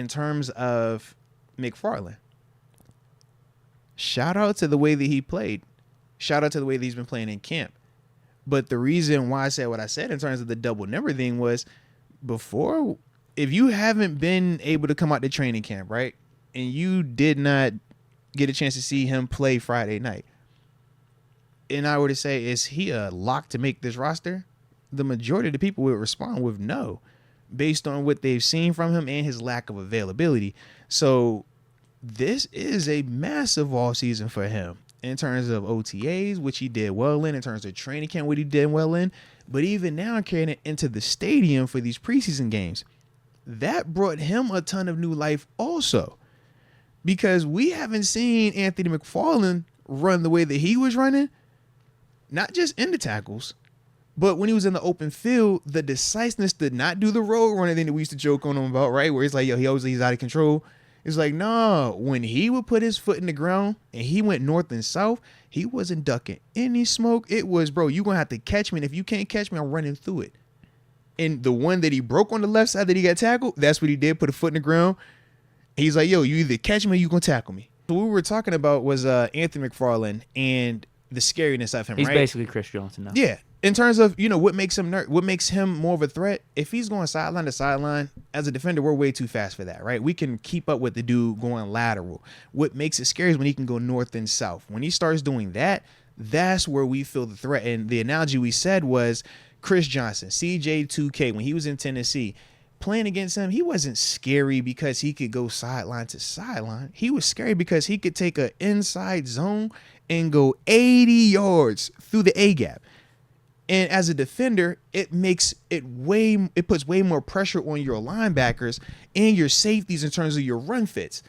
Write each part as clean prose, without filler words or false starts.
in terms of McFarland, shout out to the way that he played. Shout out to the way that he's been playing in camp. But the reason why I said what I said in terms of the double number thing was before, if you haven't been able to come out to training camp, right, and you did not get a chance to see him play Friday night, and I were to say, is he a lock to make this roster? The majority of the people would respond with no, based on what they've seen from him and his lack of availability. So this is a massive offseason for him in terms of OTAs, which he did well in terms of training camp, what he did well in, but even now carrying it into the stadium for these preseason games. That brought him a ton of new life also, because we haven't seen Anthony McFarland run the way that he was running, not just in the tackles, but when he was in the open field, the decisiveness did not do the road running thing that we used to joke on him about, right? Where he's like, yo, he's out of control. It's like, no, when he would put his foot in the ground and he went north and south, he wasn't ducking any smoke. It was, bro, you're going to have to catch me. And if you can't catch me, I'm running through it. And the one that he broke on the left side that he got tackled, that's what he did, put a foot in the ground. He's like, yo, you either catch me or you going to tackle me. So what we were talking about was Anthony McFarland and the scariness of him, He's right? basically Chris Johnson now. Yeah. In terms of, what makes him more of a threat, if he's going sideline to sideline, as a defender, we're way too fast for that, right? We can keep up with the dude going lateral. What makes it scary is when he can go north and south. When he starts doing that, that's where we feel the threat. And the analogy we said was Chris Johnson, CJ2K, when he was in Tennessee, playing against him, he wasn't scary because he could go sideline to sideline. He was scary because he could take an inside zone and go 80 yards through the A-gap. And as a defender, it puts way more pressure on your linebackers and your safeties in terms of your run fits.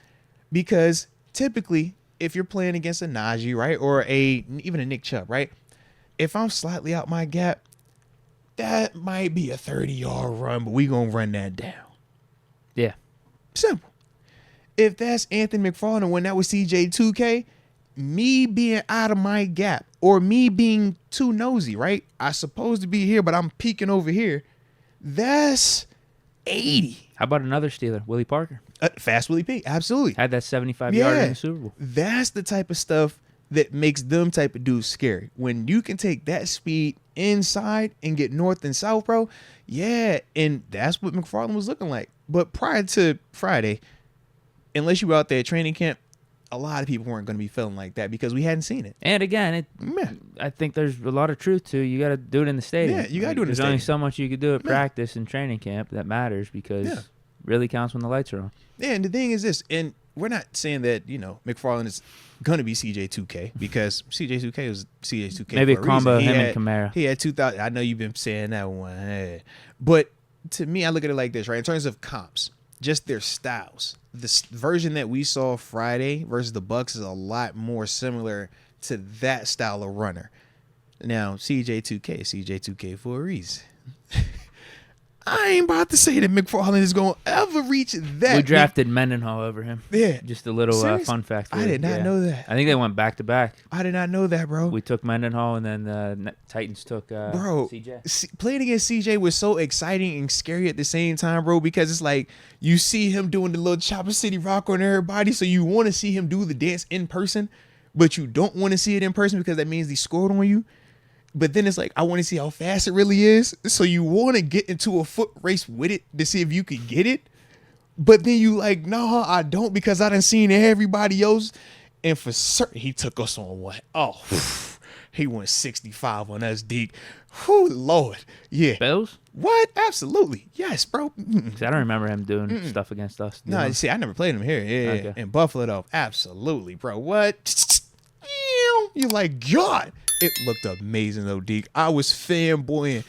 Because typically, if you're playing against a Najee, right, or even a Nick Chubb, right, if I'm slightly out my gap, that might be a 30-yard run, but we going to run that down. Yeah. Simple. If that's Anthony McFarland and when that was CJ2K, me being out of my gap or me being too nosy, right? I supposed to be here, but I'm peeking over here. That's 80. How about another Steeler, Willie Parker? Fast Willie P. Absolutely. Had that 75-yarder in the Super Bowl. That's the type of stuff that makes them type of dudes scary. When you can take that speed inside and get north and south, bro. Yeah, and that's what McFarland was looking like. But prior to Friday, unless you were out there at training camp, a lot of people weren't going to be feeling like that because we hadn't seen it. And again, I think there's a lot of truth to you got to do it in the stadium. Yeah, you got to do it in the stadium. There's only so much you could do at practice and training camp that matters because it really counts when the lights are on. Yeah, and the thing is this, and we're not saying that, McFarland is going to be CJ2K because CJ2K was CJ2K. Maybe for a combo of him and Kamara. He had 2,000. I know you've been saying that one. But to me, I look at it like this, right? In terms of comps, just their styles. This version that we saw Friday versus the Bucs is a lot more similar to that style of runner. Now, CJ2K for a reason. I ain't about to say that McFarland is going to ever reach that. We drafted Mendenhall over him. Yeah. Just a little fun fact. I did not know that. I think they went back-to-back. I did not know that, bro. We took Mendenhall, and then the Titans took CJ. Playing against CJ was so exciting and scary at the same time, bro, because it's like you see him doing the little Chopper City rock on everybody, so you want to see him do the dance in person, but you don't want to see it in person because that means he scored on you. But then it's like, I want to see how fast it really is. So you want to get into a foot race with it to see if you can get it. But then you like, no, I don't because I done seen everybody else. And for certain, he took us on what? Oh, he went 65 on us, Deke. Oh, Lord. Yeah. Bills? What? Absolutely. Yes, bro. I don't remember him doing stuff against us. No, see, I never played him here. Yeah, okay. In Buffalo, though. Absolutely, bro. What? You're like, God. It looked amazing, though, Deke. I was fanboying